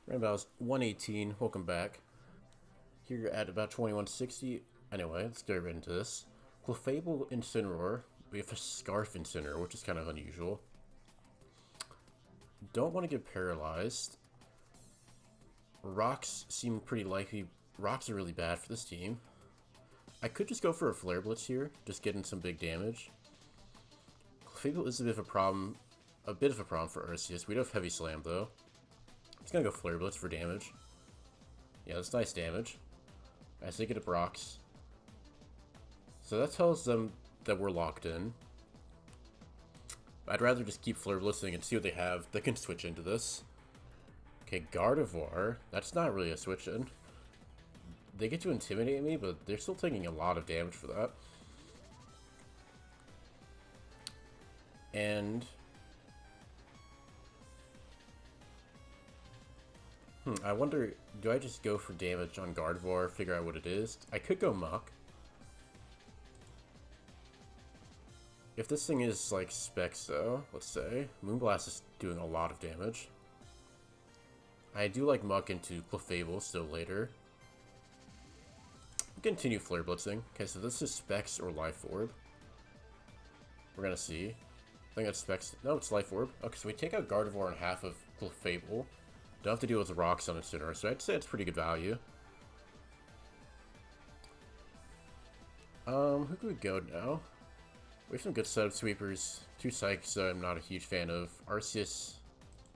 Rainbow's 118, welcome back. Here at about 2160. Anyway, let's get right into this. Clefable Incineroar. We have a Scarf Incineroar, which is kind of unusual. Don't want to get paralyzed. Rocks seem pretty likely. Rocks are really bad for this team. I could just go for a Flare Blitz here, just getting some big damage. Clefable is a bit of a problem for Arceus. We do have Heavy Slam though. I'm just gonna go Flare Blitz for damage. Yeah, that's nice damage. As they get up rocks. So that tells them that we're locked in. I'd rather just keep Flare Blitzing and see what they have that can switch into this. Okay, Gardevoir. That's not really a switch in. They get to intimidate me, but they're still taking a lot of damage for that. And I wonder, do I just go for damage on Gardevoir, figure out what it is? I could go Muck. If this thing is like Specs though, let's say, Moonblast is doing a lot of damage. I do like Muck into Clefable still later. Continue Flare Blitzing. Okay, so this is Specs or Life Orb. We're gonna see. I think that's Specs. No, it's Life Orb. Okay, so we take out Gardevoir and half of Clefable. Don't have to deal with the rocks on Incineroar, so I'd say it's pretty good value. Who could we go now? We have some good setup sweepers. Two Psychics I'm not a huge fan of. Arceus.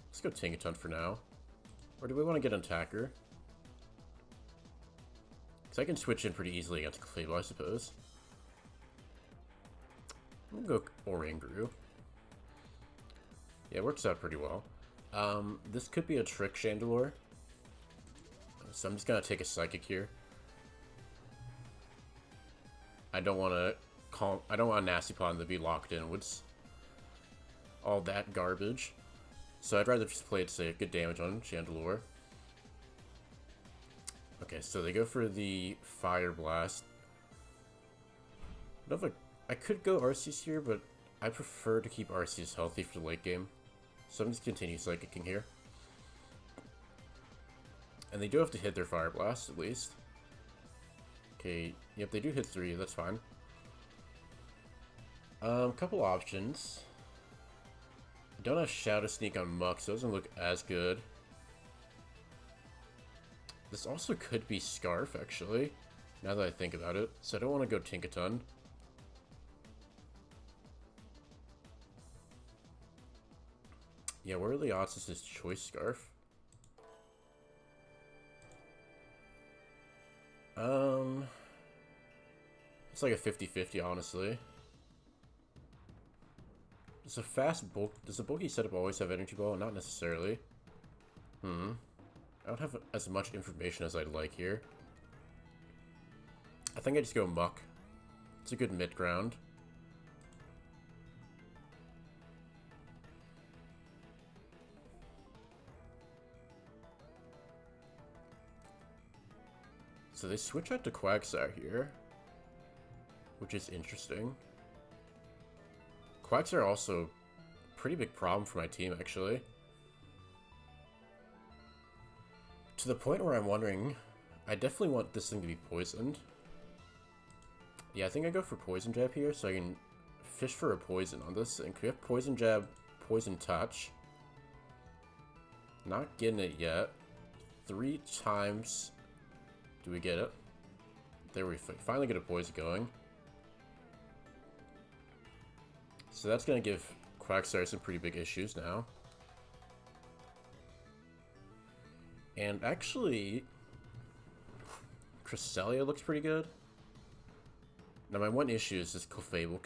Let's go Tinkaton for now. Or do we want to get an attacker? Because I can switch in pretty easily against Clefable, I suppose. I'm going to go Oranguru. Yeah, it works out pretty well. This could be a Trick Chandelure. So I'm just going to take a Psychic here. I don't want Nasty Pond to be locked in with all that garbage. So I'd rather just play it safe, good damage on Chandelure. Okay, so they go for the Fire Blast. I could go Arceus here, but I prefer to keep Arceus healthy for the late game. So I'm just continue Psychicking here. And they do have to hit their Fire Blast, at least. Okay, yep, they do hit 3, that's fine. Couple options. I don't have Shadow Sneak on Muck, so it doesn't look as good. This also could be Scarf, actually, now that I think about it. So I don't want to go Tinkaton. Yeah, where are the odds this is Choice Scarf? It's like a 50-50, honestly. Does a bulky setup always have Energy Ball? Not necessarily. I don't have as much information as I'd like here. I think I just go Muck. It's a good mid-ground. So they switch out to Quagsire here, which is interesting. Quagsire also a pretty big problem for my team, actually. To the point where I'm wondering, I definitely want this thing to be poisoned. Yeah, I think I go for Poison Jab here, so I can fish for a poison on this thing. We have Poison Jab, Poison Touch. Not getting it yet. 3 times. Do we get it? There we finally get a poison going. So that's going to give Quagsire some pretty big issues now. And actually, Cresselia looks pretty good. Now my one issue is this Clefable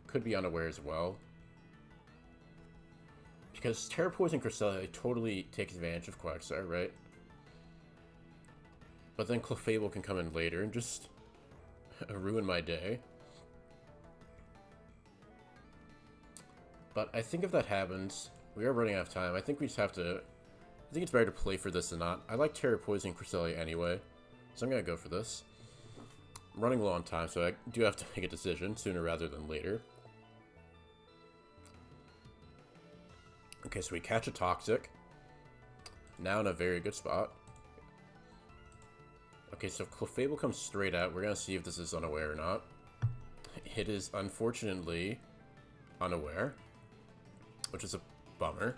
could be unaware as well. Because Terra Poison Cresselia totally takes advantage of Quagsire, right? But then Clefable can come in later and just ruin my day. But I think if that happens, we are running out of time. I think we just have to... I think it's better to play for this than not. I like Terra Poison Cresselia anyway, so I'm going to go for this. I'm running low on time, so I do have to make a decision sooner rather than later. Okay, so we catch a Toxic. Now in a very good spot. Okay, so if Clefable comes straight out, we're gonna see if this is unaware or not. It is unfortunately unaware, which is a bummer.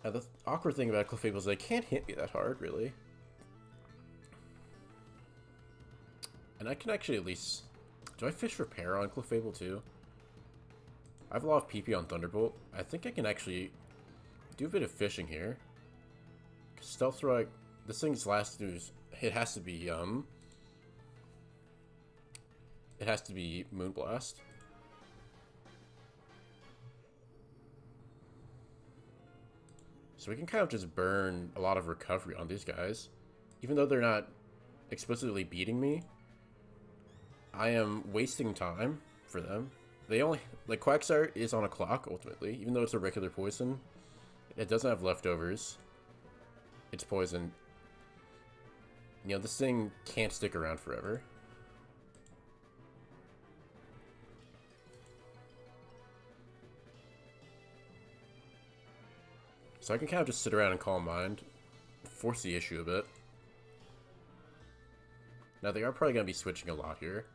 Now the awkward thing about Clefable is they can't hit me that hard, really. And I can actually at least... Do I fish repair on Clefable too? I have a lot of PP on Thunderbolt. I think I can actually do a bit of fishing here. Stealth Strike, this thing's last news, it has to be Moonblast. So we can kind of just burn a lot of recovery on these guys. Even though they're not explicitly beating me, I am wasting time for them. They only, like, Quagsire is on a clock, ultimately. Even though it's a regular poison, it doesn't have leftovers. It's poison. You know, this thing can't stick around forever. So I can kind of just sit around and calm mind, force the issue a bit. Now they are probably going to be switching a lot here.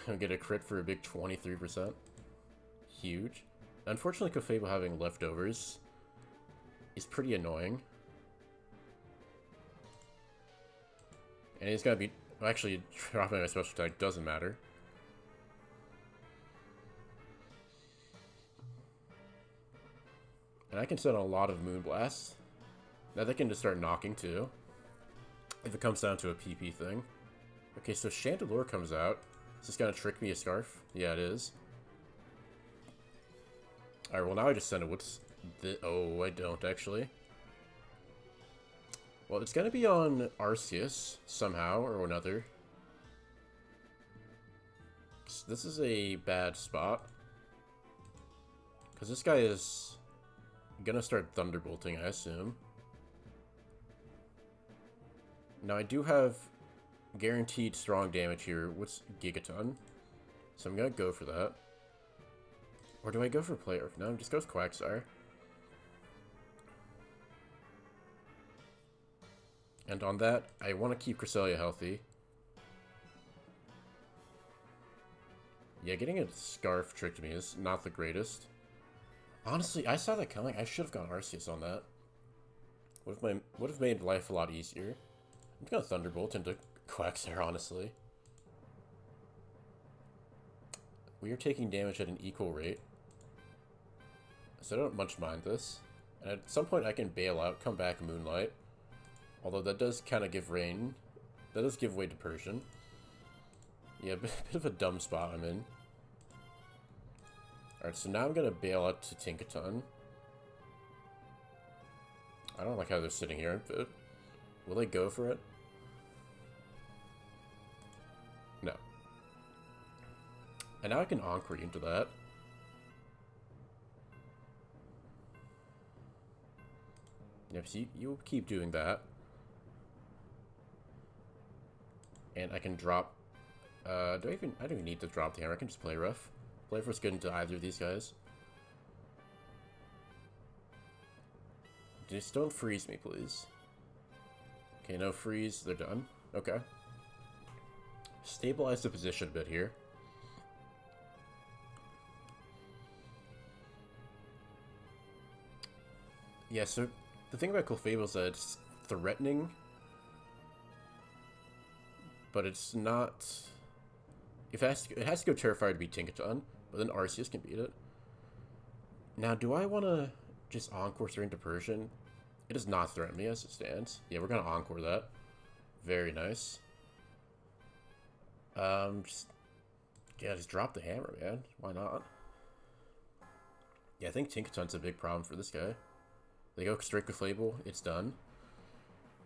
I'll get a crit for a big 23%. Huge. Unfortunately, Clefable having leftovers is pretty annoying. And he's going to be... Well, actually, dropping my special attack doesn't matter. And I can set on a lot of Moonblasts. Now they can just start knocking too, if it comes down to a PP thing. Okay, so Chandelure comes out. Is this gonna trick me a Scarf? Yeah, it is. Alright, well now I just send it. What's the... Oh, I don't actually. Well, it's gonna be on Arceus somehow or another. This is a bad spot. Because this guy is gonna start Thunderbolting, I assume. Now I do have guaranteed strong damage here with Gigaton, so I'm gonna go for that. Or do I go for Player? No, just go with Quagsire. And on that, I want to keep Cresselia healthy. Yeah, getting a Scarf tricked me is not the greatest. Honestly, I saw that coming. I should have gone Arceus on that. Would have made life a lot easier. I'm gonna Thunderbolt into Quagsire, honestly. We are taking damage at an equal rate, so I don't much mind this. And at some point I can bail out, come back Moonlight. Although that does kind of give rain. That does give way to Persian. Yeah, a bit of a dumb spot I'm in. Alright, so now I'm gonna bail out to Tinkaton. I don't like how they're sitting here, but will they go for it? No. And now I can Encore into that. Yep, so you keep doing that. And I can drop... I don't even need to drop the hammer. I can just play rough. Play rough is good into either of these guys. Just don't freeze me, please. Okay, no freeze. They're done. Okay. Stabilize the position a bit here. Yeah, so the thing about Clefable is that it's threatening, but it's not... It has to go Terrifier to beat Tinkaton, but then Arceus can beat it. Now, do I want to just Encore straight into Persian? It does not threaten me as it stands. Yeah, we're going to Encore that. Very nice. Just drop the hammer, man. Why not? Yeah, I think Tinkaton's a big problem for this guy. They go straight Clefable, it's done.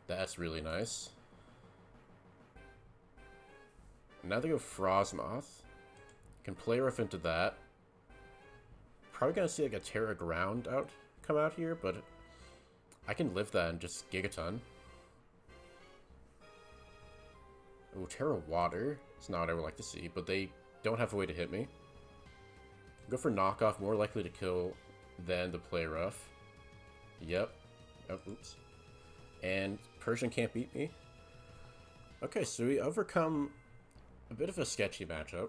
That's really nice. Now they go Frostmoth. Can play rough into that. Probably gonna see like a Terra Ground come out here, but I can live that and just Gigaton. Ooh, Terra Water. It's not what I would like to see, but they don't have a way to hit me. Go for knockoff, more likely to kill than the play rough. Yep. Oh, oops. And Persian can't beat me. Okay, so we overcome a bit of a sketchy matchup.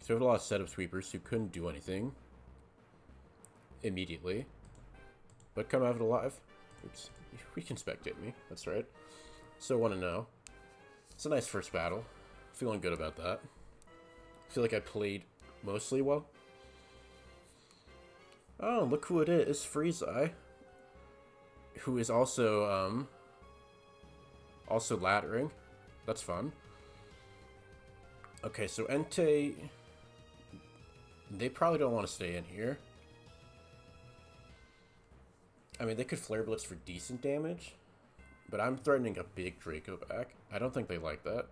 So we have a lot of setup sweepers who couldn't do anything immediately, but come out of it alive. Oops. We can spectate me. That's right. So 1-0. It's a nice first battle. Feeling good about that. Feel like I played mostly well. Oh, look who it is. It's Freezai. Who is also, also laddering. That's fun. Okay, so Entei... They probably don't want to stay in here. I mean, they could Flare Blitz for decent damage, but I'm threatening a big Draco back. I don't think they like that.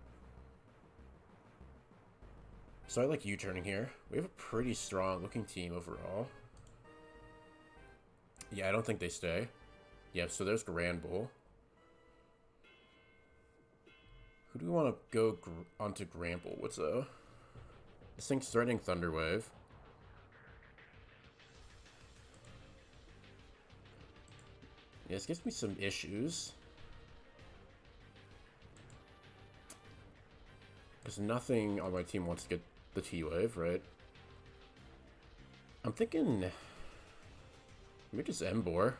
So I like U-turning here. We have a pretty strong looking team overall. Yeah, I don't think they stay. Yeah, so there's Grand Bull. Who do we want to go onto Grand Bull with, though? This thing's threatening Thunder Wave. Yeah, this gives me some issues. Because nothing on my team wants to get the T-Wave, right? I'm thinking... Maybe just Embor.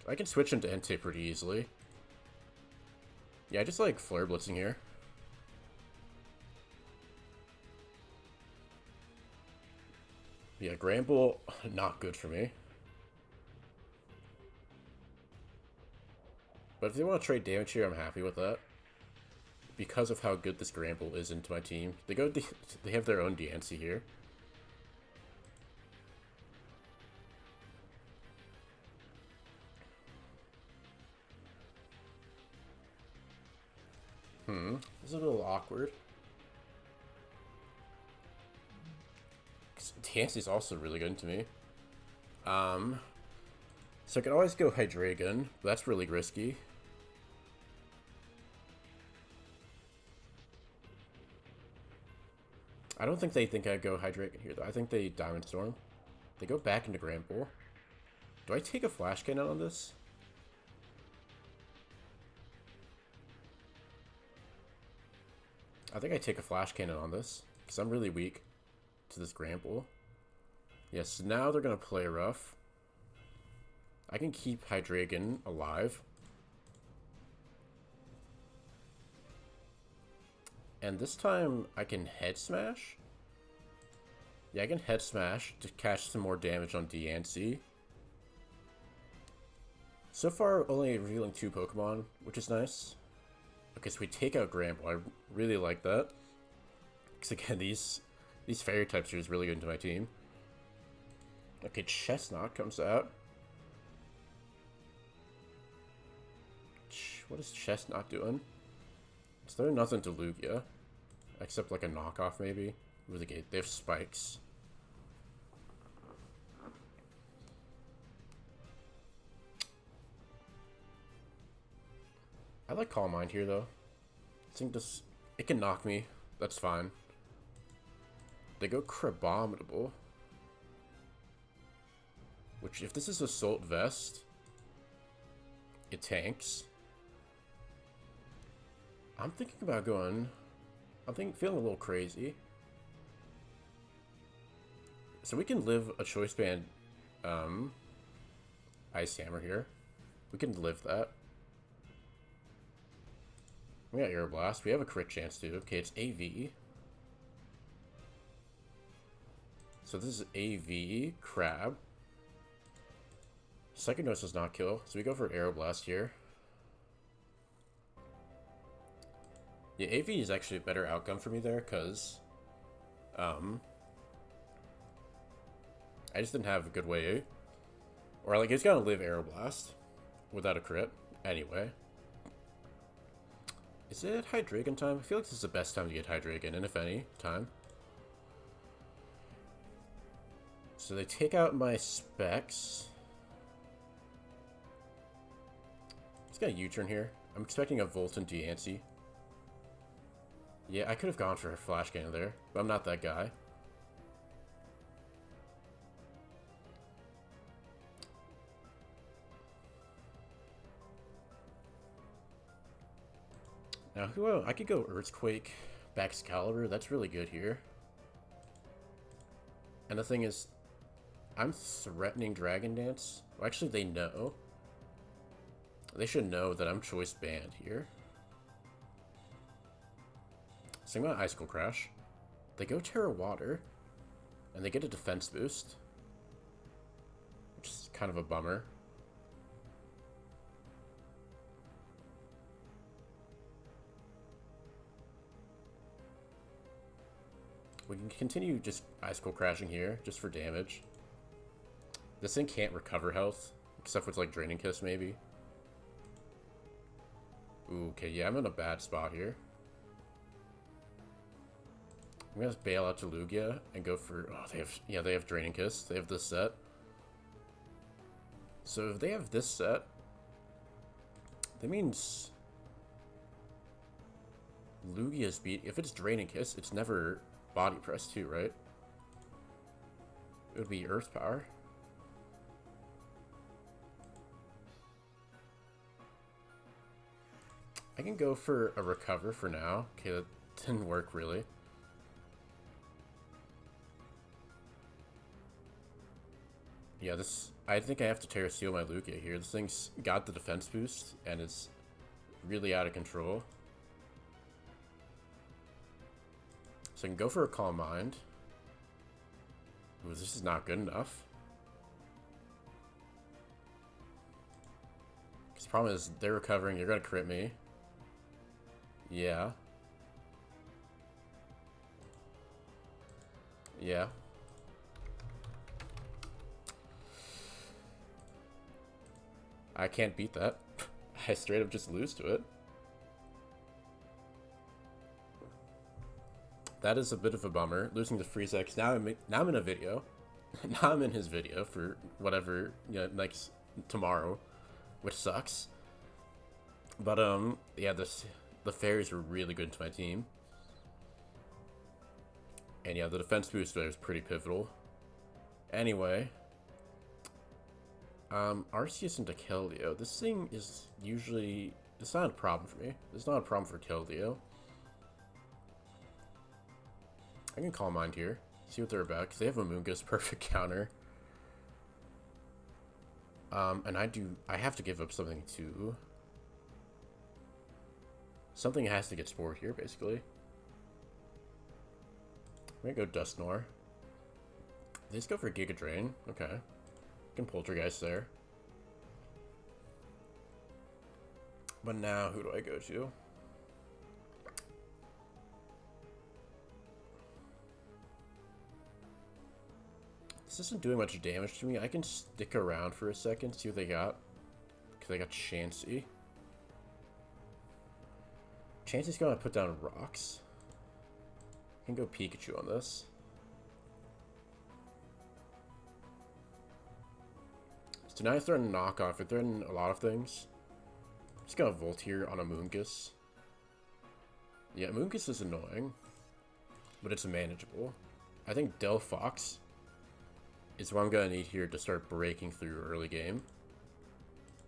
I can switch into Entei pretty easily. Yeah, I just like Flare Blitzing here. Yeah, Gramble, not good for me. But if they want to trade damage here, I'm happy with that. Because of how good this Gramble is into my team. They have their own DNC here. This is a little awkward. DNC is also really good to me. So I could always go Hydreigon, but that's really risky. I don't think they think I'd go Hydreigon here, though. I think they Diamond Storm. They go back into Gramble. Do I take a Flash Cannon on this? I think I take a Flash Cannon on this, because I'm really weak to this Gramble. Yes, so now they're going to play rough. I can keep Hydreigon alive. And this time I can Head Smash. Yeah, I can Head Smash to catch some more damage on DNC. So far, only revealing 2 Pokemon, which is nice. Okay, so we take out Gramble. I really like that. Because again, these fairy types are just really good into my team. Okay, Chestnut comes out. What is Chestnut doing? Is there nothing to Lugia? Except like a knockoff, maybe? With the gate. They have spikes. I like Calm Mind here, though. I think this... It can knock me. That's fine. They go Crabominable. Which, if this is Assault Vest, it tanks. I'm thinking about going... feeling a little crazy. So we can live a Choice Band Ice Hammer here. We can live that. We got Aeroblast. We have a crit chance too. Okay, it's AV. So this is AV, Crab. Second Dose does not kill, so we go for Aeroblast here. Yeah, AV is actually a better outcome for me there, because I just didn't have a good way. Or, like, it's gonna live Aeroblast without a crit. Anyway. Is it Hydreigon time? I feel like this is the best time to get Hydreigon, and if any, time. So they take out my specs. It's got a U-turn here. I'm expecting a Volt and Diancie. Yeah, I could have gone for a Flash Cannon there, but I'm not that guy. Now, I could go Earthquake, Excalibur. That's really good here. And the thing is, I'm threatening Dragon Dance. Well, actually, they know. They should know that I'm choice banned here. So I'm going to Icicle Crash. They go Terra Water, and they get a defense boost, which is kind of a bummer. We can continue just Icicle Crashing here, just for damage. This thing can't recover health, except with like Draining Kiss maybe. Ooh, okay, yeah, I'm in a bad spot here. I'm gonna bail out to Lugia and go for, oh, they have Draining Kiss. They have this set. So if they have this set, that means Lugia's beat. If it's Draining Kiss, it's never Body Press too, right? It would be Earth Power. I can go for a Recover for now. Okay, that didn't work really. Yeah, I think I have to Terra Steel my Lugia here. This thing's got the defense boost, and it's really out of control. So I can go for a Calm Mind. Ooh, this is not good enough. Because the problem is, they're recovering, you're going to crit me. Yeah. Yeah. I can't beat that. I straight up just lose to it. That is a bit of a bummer, losing to Freezai, because now I'm in a video. Now I'm in his video for whatever, next tomorrow, which sucks. But yeah, the fairies were really good to my team. And yeah, the defense boost there is pretty pivotal. Anyway, Arceus into Keldeo. This thing is usually, it's not a problem for me. It's not a problem for Keldeo. I can Calm Mind here, see what they're about, because they have a Moongus perfect counter. And I have to give up something too. Something has to get Spore here, basically. I'm gonna go Dusknoir. They just go for Giga Drain. Okay. Can Poltergeist there. But now, who do I go to? This isn't doing much damage to me. I can stick around for a second, see what they got. Because they got Chansey. Chansey's gonna put down rocks. I can go Pikachu on this. So now I threaten knockoff. I threaten a lot of things. I'm just gonna Volt here on a Moongus. Yeah, Moongus is annoying, but it's manageable. I think Delphox is what I'm gonna need here to start breaking through early game.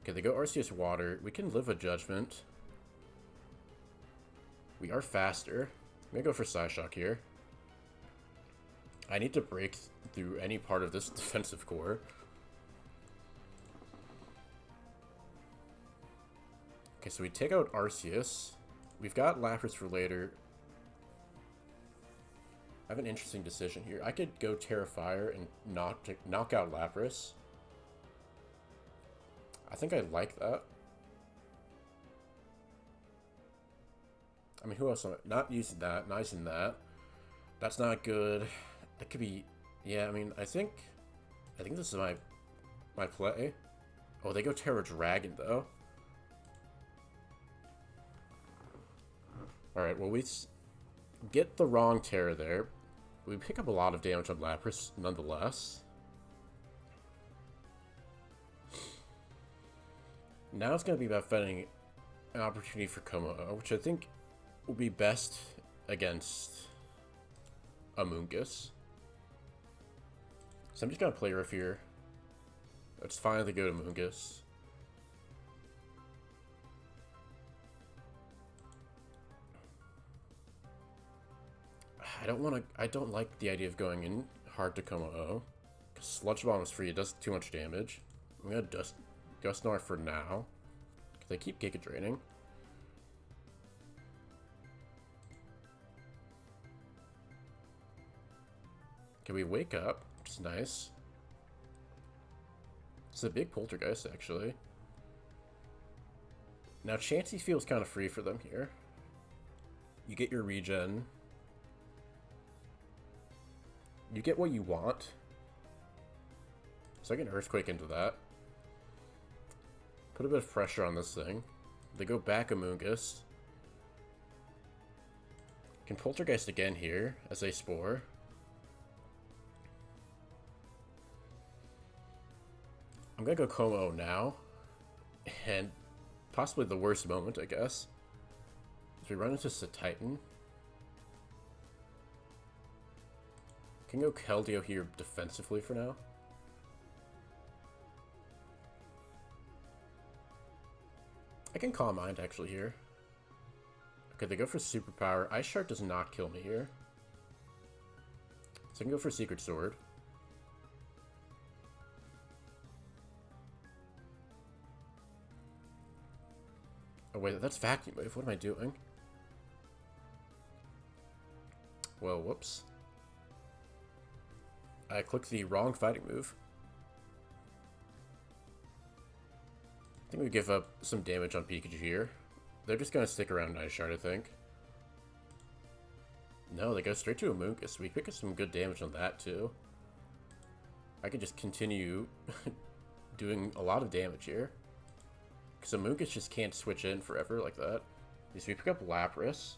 Okay, they go Arceus Water. We can live a Judgment. We are faster. I'm gonna go for Psyshock here. I need to break through any part of this defensive core. Okay, so we take out Arceus. We've got Lapras for later. I have an interesting decision here. I could go Terrifier and knock out Lapras. I think I like that. I mean, who else? Not using that. Not using that. That's not good. That could be. Yeah, I mean, I think this is my play. Oh, they go Terra Dragon though. All right. Well, we get the wrong Terra there. We pick up a lot of damage on Lapras, nonetheless. Now it's going to be about fighting an opportunity for Como, which I think will be best against Amoonguss. So I'm just gonna play rough here. Let's finally go to Amoonguss. I don't like the idea of going in hard to Como-O. Because Sludge Bomb is free, it does too much damage. I'm gonna Dusknoir for now. Because I keep Giga Draining. Can we wake up? Which is nice. It's a big Poltergeist, actually. Now, Chansey feels kind of free for them here. You get your regen. You get what you want. So I can Earthquake into that. Put a bit of pressure on this thing. They go back Amoonguss. Can Poltergeist again here as they Spore. I'm gonna go Como now. And possibly the worst moment, I guess. As we run into Titan. Can go Keldeo here defensively for now. I can Calm Mind actually here. Okay, they go for Superpower. Ice Shard does not kill me here. So I can go for Secret Sword. Oh wait, that's Vacuum Wave. What am I doing? Well, whoops. I clicked the wrong fighting move. I think we give up some damage on Pikachu here. They're just going to stick around Ice Shard, I think. No, they go straight to Amoonguss. We pick up some good damage on that, too. I could just continue doing a lot of damage here. Because Amoonguss just can't switch in forever like that. So we pick up Lapras.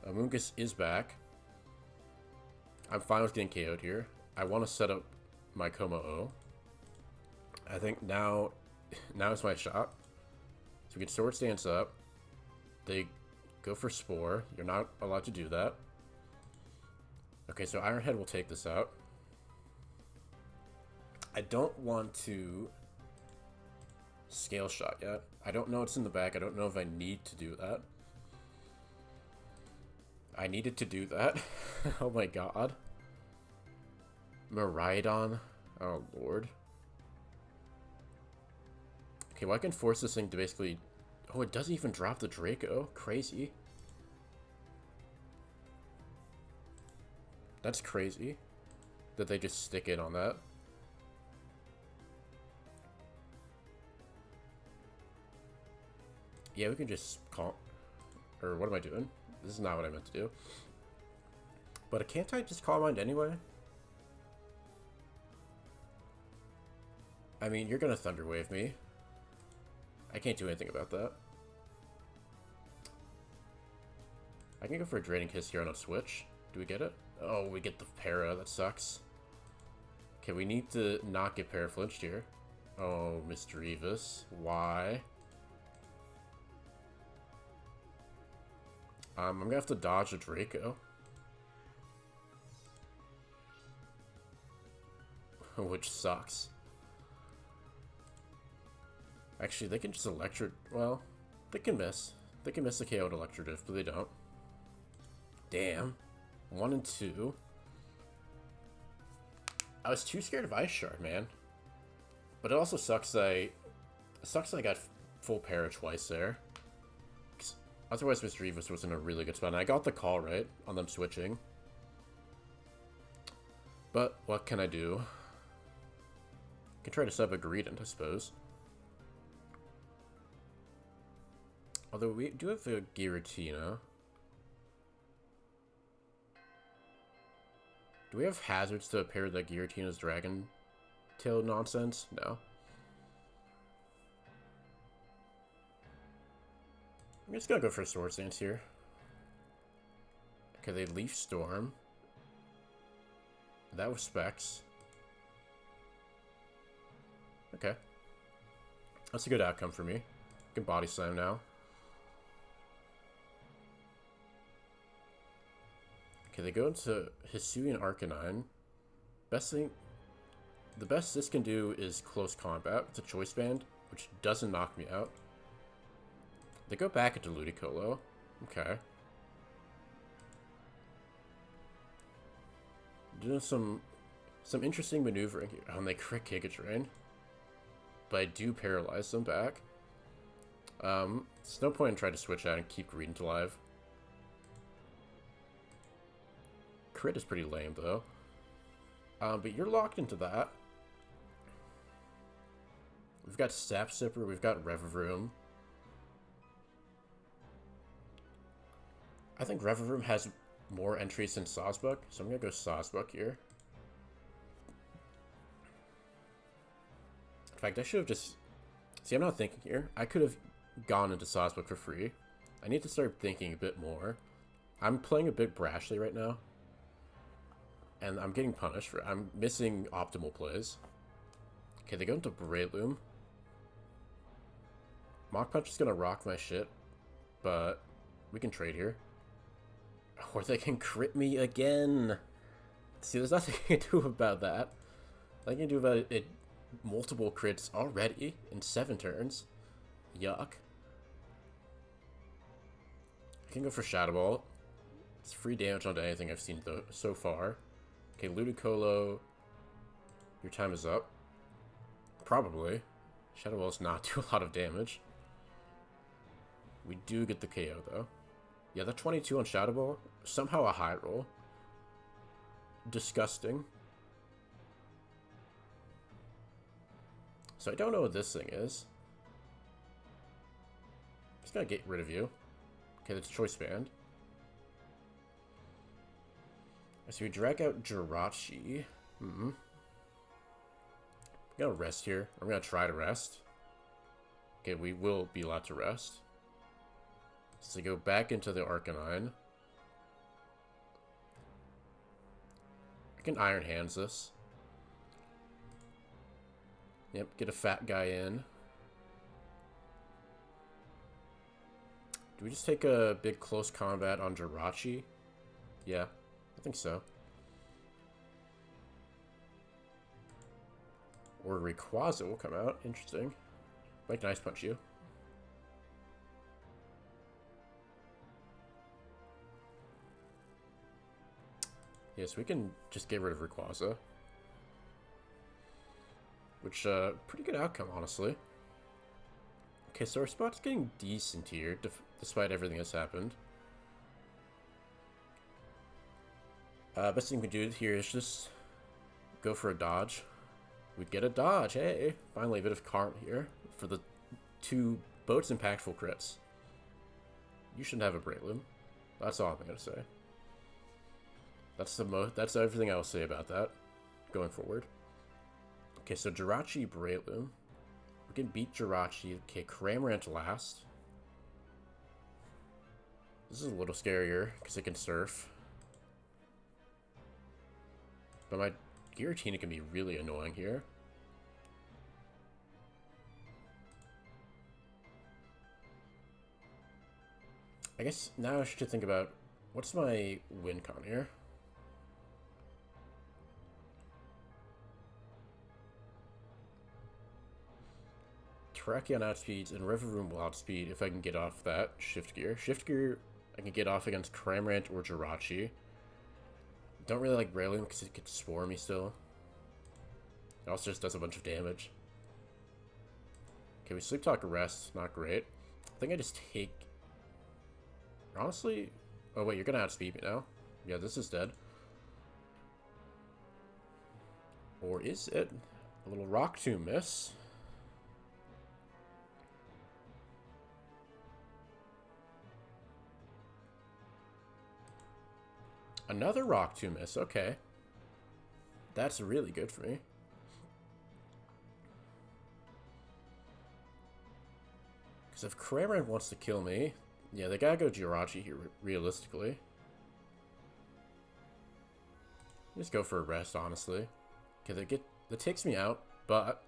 Amoonguss is back. I'm fine with getting KO'd here. I want to set up my Como-O. I think now is my shot. So we get Swords Dance up. They go for Spore. You're not allowed to do that. Okay, so Iron Head will take this out. I don't want to Scale Shot yet. I don't know what's in the back. I don't know if I need to do that. I needed to do that. Oh my god. Miraidon. Oh lord. Okay, well I can force this thing to basically... Oh, it doesn't even drop the Draco. Crazy. That's crazy. That they just stick in on that. Yeah, we can just call... Or what am I doing? This is not what I meant to do. But can't I just Calm Mind anyway? I mean, you're gonna Thunder Wave me. I can't do anything about that. I can go for a Draining Kiss here on a switch. Do we get it? Oh, we get the Para. That sucks. Okay, we need to not get Para flinched here. Oh, Misdreavus. Why? I'm gonna have to dodge a Draco. Which sucks. Actually, they can just well, they can miss. They can miss the KO to Electro Drift, but they don't. Damn. 1 and 2. I was too scared of Ice Shard, man. But it also sucks that I got full Para twice there. Otherwise, Misdreavus was in a really good spot. And I got the call right on them switching. But what can I do? I can try to sub a Greedent, I suppose. Although we do have a Giratina. Do we have hazards to pair the Giratina's Dragon Tail nonsense? No. I'm just gonna go for Swords Dance here. Okay, they Leaf Storm. That was Specs. Okay. That's a good outcome for me. Can body slam now. Okay, they go into Hisuian Arcanine. The best this can do is close combat with a choice band, which doesn't knock me out. They go back into Ludicolo. Okay. Doing some interesting maneuvering here. Oh, and they crit Giga Drain. But I do paralyze them back. There's no point in trying to switch out and keep Greedent alive. Crit is pretty lame, though. But you're locked into that. We've got Sap Sipper, we've got Revavroom. I think Revavroom has more entries than Sawsbuck, so I'm gonna go Sawsbuck here. In fact, I should have just... See, I'm not thinking here. I could have gone into Sawsbuck for free. I need to start thinking a bit more. I'm playing a bit brashly right now. And I'm getting punished for... I'm missing optimal plays. Okay, they go into Breloom. Mach Punch is gonna rock my shit. But we can trade here. Or they can crit me again. See, there's nothing I can do about that. Nothing I can do about it. Multiple crits already in 7 turns. Yuck. I can go for Shadow Ball. It's free damage onto anything I've seen so far. Okay, Ludicolo. Your time is up. Probably. Shadow Ball does not do a lot of damage. We do get the KO though. Yeah, the 22 on Shadow Ball. Somehow a high roll. Disgusting. So I don't know what this thing is. Just gonna get rid of you. Okay, that's Choice Band. So we drag out Jirachi. I'm gonna rest here. I'm gonna try to rest. Okay, we will be allowed to rest. So go back into the Arcanine. I can Iron Hands this. Yep, get a fat guy in. Do we just take a big close combat on Jirachi? Yeah, I think so. Or Rayquaza will come out. Interesting. Might Nice Punch you. Yes, we can just get rid of Rayquaza. Which, pretty good outcome, honestly. Okay, so our spot's getting decent here, despite everything that's happened. Best thing we can do here is just go for a dodge. We'd get a dodge, hey! Finally, a bit of karma here for the 2 Boat's impactful crits. You shouldn't have a Breloom. That's all I'm gonna say. That's everything I'll say about that going forward. Okay, so Jirachi, Breloom. We can beat Jirachi. Okay, Cramorant last. This is a little scarier because it can surf. But my Giratina can be really annoying here. I guess now I should think about what's my win con here. Terrakion outspeeds and Revavroom will outspeed if I can get off that Shift Gear. Shift Gear I can get off against Cramorant or Jirachi. Don't really like Breloom because it could Spore me still. It also just does a bunch of damage. Okay, we Sleep Talk Rest, not great. I think I just take... Honestly... Oh wait, you're gonna outspeed me now? Yeah, this is dead. Or is it? A little Rock Tomb miss. Another Rock Tomb miss, okay. That's really good for me. Because if Cramorant wants to kill me, yeah, they gotta go Jirachi here, realistically. Just go for a rest, honestly. Okay, that takes me out, but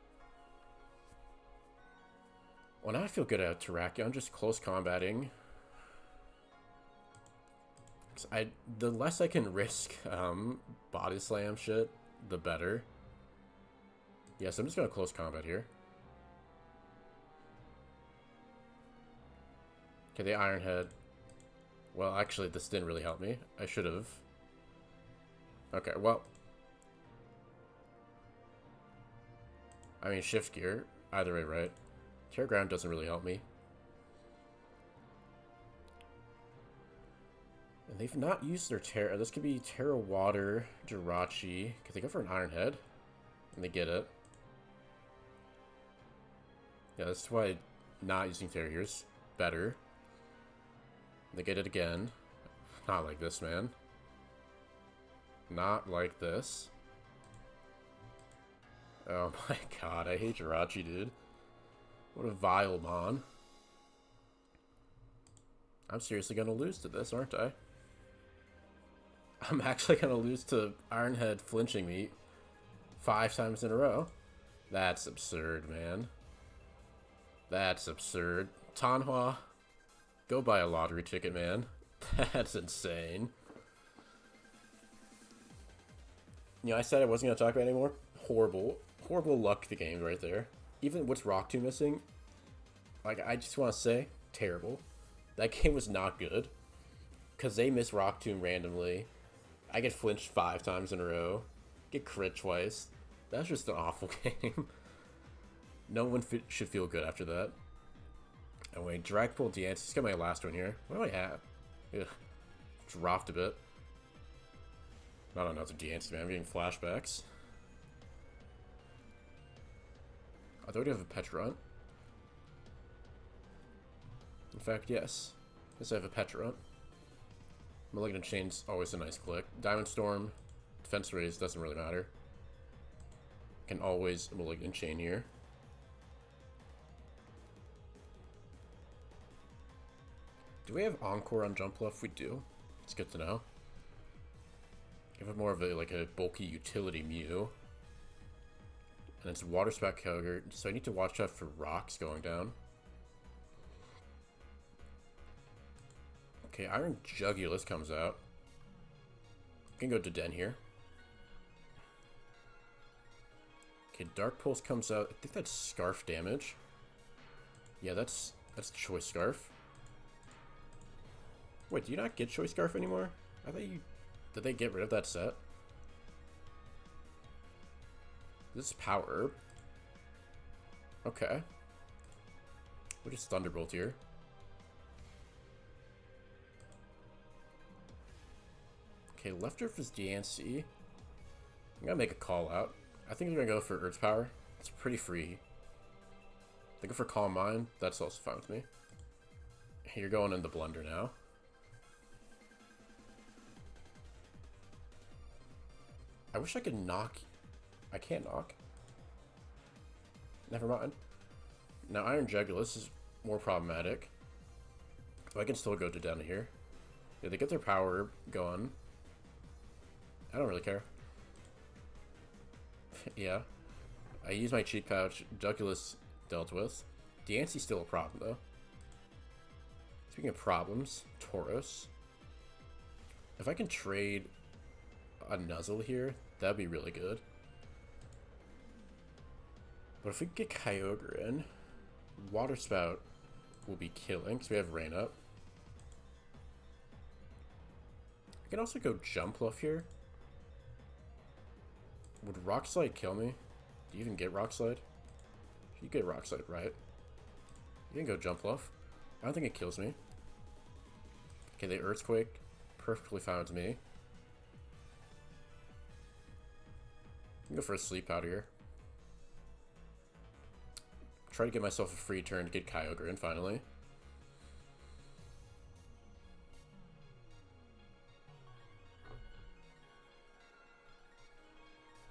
Well, now I feel good at Terrakion, just close combating. The less I can risk body slam shit, the better. Yes, I'm just gonna close combat here. Okay, the Iron Head. Well, actually, this didn't really help me. I should have. Okay, well. I mean, shift gear. Either way, right? Terra Ground doesn't really help me. And they've not used their Terra. This could be Terra Water, Jirachi. Could they go for an Iron Head? And they get it. Yeah, that's why not using Terra here is better. They get it again. Not like this, man. Not like this. Oh my god, I hate Jirachi, dude. What a vile mon. I'm seriously gonna lose to this, aren't I? I'm actually gonna lose to Ironhead flinching me 5 times in a row. That's absurd, man. That's absurd. Tanhua, go buy a lottery ticket, man. That's insane. You know, I said I wasn't gonna talk about it anymore. Horrible luck the game right there. Even what's Rock 2 missing, like, I just want to say, terrible. That game was not good. Because they miss Rock Tomb randomly. I get flinched 5 times in a row. Get crit twice. That's just an awful game. No one should feel good after that. Anyway, Dragapult Diancie. Let's get my last one here. What do I have? Ugh. Dropped a bit. Not another Diancie, man. I'm getting flashbacks. I thought we have a Petrunt. In fact, yes. Yes, I have a Petrunt. Malignant Chain's always a nice click. Diamond Storm, Defense Raise, doesn't really matter. Can always Malignant Chain here. Do we have Encore on Jump Bluff? We do. It's good to know. Give it more of a, like, a bulky utility Mew. And it's Water Spout Kyogre, so I need to watch out for rocks going down. Okay, Iron Jugulus comes out. I can go to Den here. Okay, Dark Pulse comes out. I think that's Scarf damage. Yeah, that's Choice Scarf. Wait, do you not get Choice Scarf anymore? I thought you... Did they get rid of that set? This is Power Herb. Okay. We'll just Thunderbolt here. Okay, left Earth is Diancie. I'm gonna make a call out. I think they're gonna go for Earth's Power. It's pretty free. They go for Calm Mind. That's also fine with me. You're going in the Blunder now. I wish I could knock. I can't knock. Never mind. Now Iron Jugulus is more problematic. But I can still go to down here. Yeah, they get their power going. I don't really care. Yeah. I use my cheat pouch. Jugulus dealt with. Diancie's still a problem though. Speaking of problems, Tauros. If I can trade a Nuzzle here, that'd be really good. But if we get Kyogre in, Water Spout will be killing because we have Rain Up. I can also go Jump Bluff here. Would Rock Slide kill me? Do you even get Rock Slide? You get Rock Slide, right? You can go Jump Bluff. I don't think it kills me. Okay, the Earthquake. Perfectly fine with me. I can go for a Sleep out here. Try to get myself a free turn to get Kyogre in finally.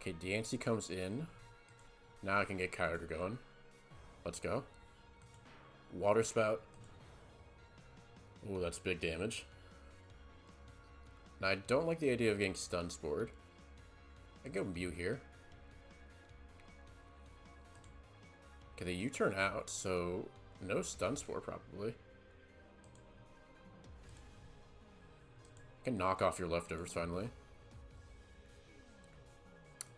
Okay, Diancie comes in. Now I can get Kyogre going. Let's go. Water Spout. Ooh, that's big damage. Now I don't like the idea of getting Stun Spored. I can go Mew here. Okay, the U-turn out, so No stun spore, probably. I can knock off your leftovers, finally.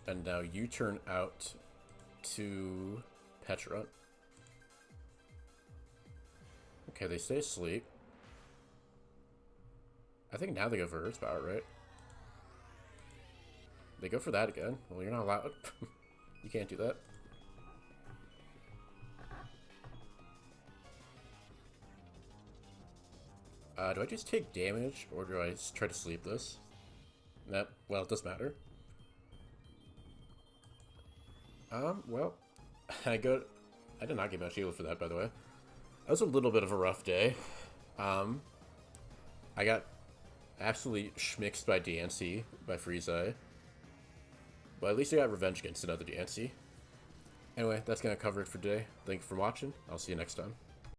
And now you turn out to Petra. Okay, they stay asleep. I think now they go for Earth Power, right? They go for that again. Well, you're not allowed. You can't do that. Do I just take damage, or do I try to sleep this? Nah, well, it doesn't matter. Well, I did not get much heal for that, by the way. That was a little bit of a rough day. I got absolutely schmixed by DNC, by Freezai. But at least I got revenge against another DNC. Anyway, that's going to cover it for today. Thank you for watching. I'll see you next time.